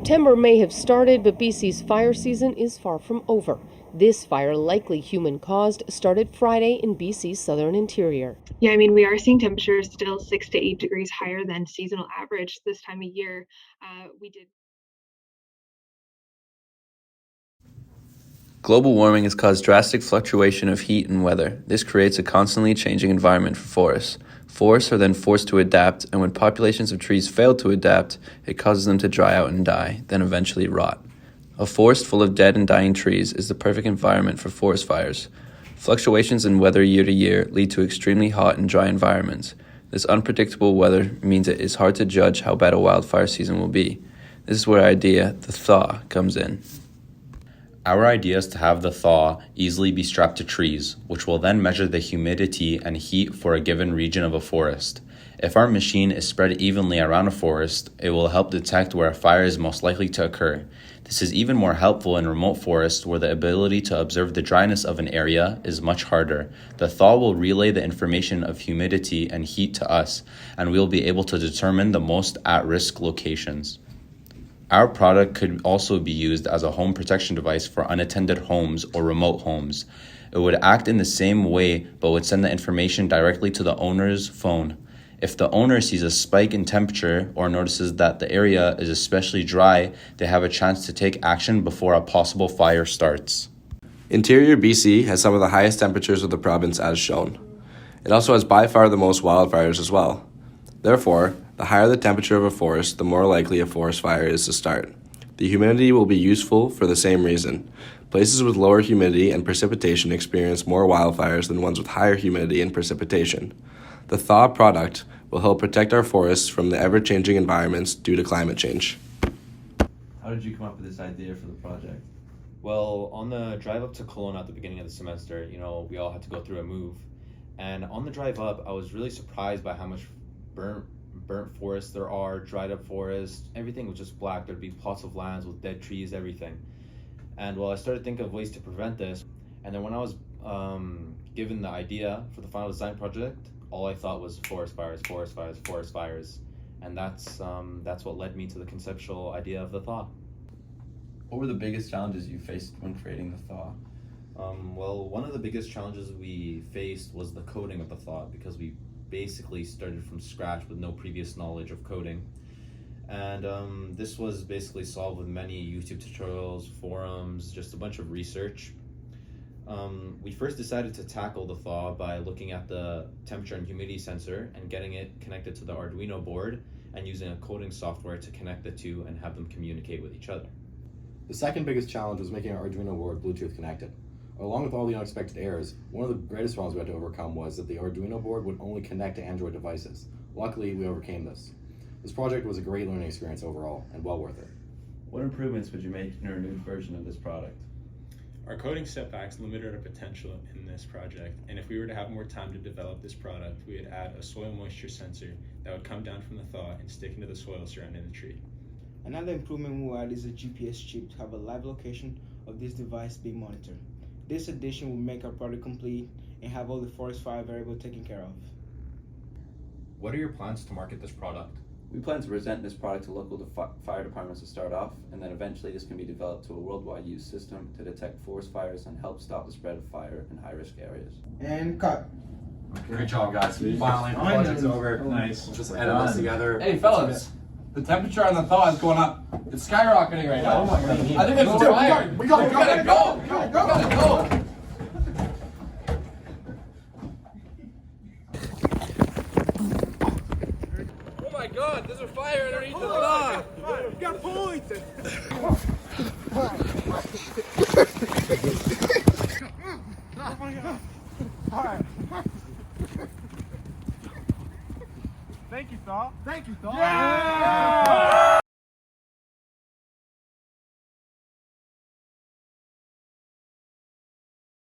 September may have started, but BC's fire season is far from over. This fire, likely human-caused, started Friday in BC's southern interior. Yeah, I mean, we are seeing temperatures still 6 to 8 degrees higher than seasonal average this time of year. Global warming has caused drastic fluctuation of heat and weather. This creates a constantly changing environment for forests. Forests are then forced to adapt, and when populations of trees fail to adapt, it causes them to dry out and die, then eventually rot. A forest full of dead and dying trees is the perfect environment for forest fires. Fluctuations in weather year to year lead to extremely hot and dry environments. This unpredictable weather means it is hard to judge how bad a wildfire season will be. This is where our idea, the T.H.A.W, comes in. Our idea is to have the T.H.A.W easily be strapped to trees, which will then measure the humidity and heat for a given region of a forest. If our machine is spread evenly around a forest, it will help detect where a fire is most likely to occur. This is even more helpful in remote forests where the ability to observe the dryness of an area is much harder. The T.H.A.W will relay the information of humidity and heat to us, and we will be able to determine the most at-risk locations. Our product could also be used as a home protection device for unattended homes or remote homes. It would act in the same way, but would send the information directly to the owner's phone. If the owner sees a spike in temperature or notices that the area is especially dry, they have a chance to take action before a possible fire starts. Interior BC has some of the highest temperatures of the province as shown. It also has by far the most wildfires as well. Therefore, the higher the temperature of a forest, the more likely a forest fire is to start. The humidity will be useful for the same reason. Places with lower humidity and precipitation experience more wildfires than ones with higher humidity and precipitation. The T.H.A.W product will help protect our forests from the ever-changing environments due to climate change. How did you come up with this idea for the project? Well, on the drive up to Kelowna at the beginning of the semester, we all had to go through a move. And on the drive up, I was really surprised by how much burnt forests there are, dried up forests. Everything was just black. There'd be plots of lands with dead trees, everything. And I started thinking of ways to prevent this. And then when I was given the idea for the final design project, all I thought was forest fires. And that's what led me to the conceptual idea of the T.H.A.W. What were the biggest challenges you faced when creating the T.H.A.W? Well, one of the biggest challenges we faced was the coding of the T.H.A.W because we basically started from scratch with no previous knowledge of coding. And this was basically solved with many YouTube tutorials, forums, just a bunch of research. We first decided to tackle the T.H.A.W by looking at the temperature and humidity sensor and getting it connected to the Arduino board and using a coding software to connect the two and have them communicate with each other. The second biggest challenge was making our Arduino board Bluetooth connected. Along with all the unexpected errors, one of the greatest problems we had to overcome was that the Arduino board would only connect to Android devices. Luckily, we overcame this. This project was a great learning experience overall, and well worth it. What improvements would you make in our new version of this product? Our coding setbacks limited our potential in this project, and if we were to have more time to develop this product, we would add a soil moisture sensor that would come down from the T.H.A.W and stick into the soil surrounding the tree. Another improvement we'll add is a GPS chip to have a live location of this device being monitored. This addition will make our product complete and have all the forest fire variables taken care of. What are your plans to market this product? We plan to present this product to local fire departments to start off, and then eventually this can be developed to a worldwide use system to detect forest fires and help stop the spread of fire in high-risk areas. And cut. Great job, guys. Finally, the project's over. Nice. Just edit this together. Hey, fellas. The temperature on the T.H.A.W is going up. It's skyrocketing right now. Oh my God. I think it's too high. We gotta go. Oh my God, there's a fire underneath the T.H.A.W. We got points. Oh my God. All right. Thank you, T.H.A.W. Thank you, T.H.A.W. Yeah!